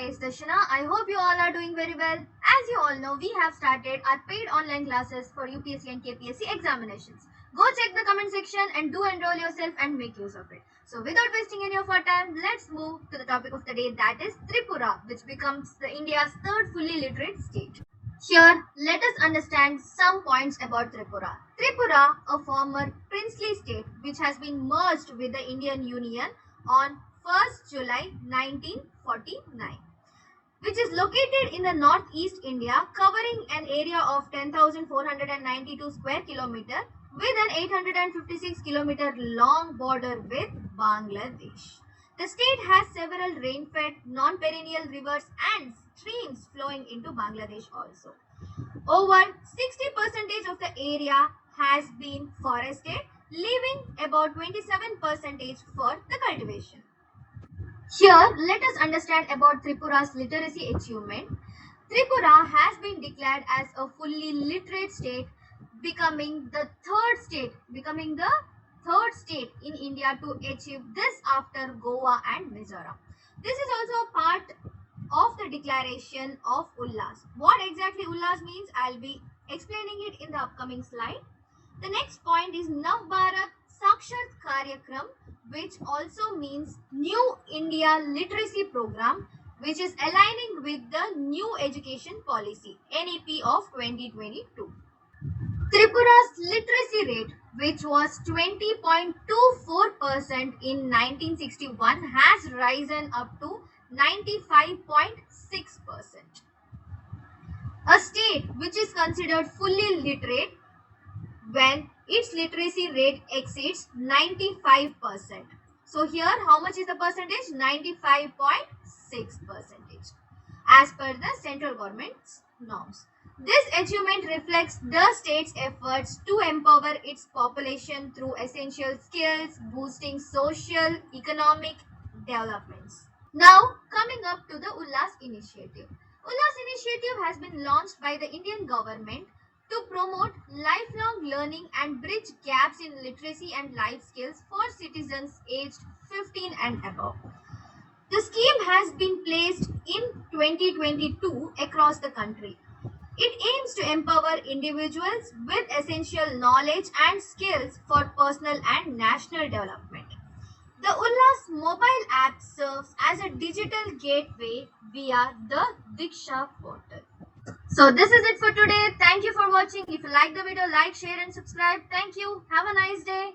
is Darshana. I hope you all are doing very well. As you all know, we have started our paid online classes for UPSC and KPSC examinations. Go check the comment section and do enroll yourself and make use of it. So without wasting any of our time, let's move to the topic of the day, that is Tripura, which becomes the India's third fully literate state. Here, let us understand some points about Tripura. Tripura, a former princely state which has been merged with the Indian Union on 1st July 1949, which is located in the northeast India, covering an area of 10,492 square kilometer with an 856 kilometer long border with Bangladesh. The state has several rain-fed, non-perennial rivers and streams flowing into Bangladesh also. Over 60% of the area has been forested, leaving about 27% for the cultivation. Here, let us understand about Tripura's literacy achievement. Tripura has been declared as a fully literate state, becoming the third state in India to achieve this after Goa and Mizoram. This is also a part of the declaration of Ullas. What exactly Ullas means, I'll be explaining it in the upcoming slide. The next point is Nav Bharat Sakshat Karyakram, which also means New India Literacy Program, which is aligning with the New Education Policy (NEP) of 2022. Tripura's literacy rate, which was 20.24% in 1961, has risen up to 95.6%. A state which is considered fully literate when its literacy rate exceeds 95%. So here, how much is the percentage? 95.6% as per the central government's norms. This achievement reflects the state's efforts to empower its population through essential skills, boosting social, economic developments. Now, coming up to the Ullas Initiative. Ullas Initiative has been launched by the Indian government to promote lifelong learning and bridge gaps in literacy and life skills for citizens aged 15 and above. The scheme has been placed in 2022 across the country. It aims to empower individuals with essential knowledge and skills for personal and national development. The Ullas mobile app serves as a digital gateway via the Diksha portal. So this is it for today. Thank you for watching. If you like the video, like, share and subscribe. Thank you. Have a nice day.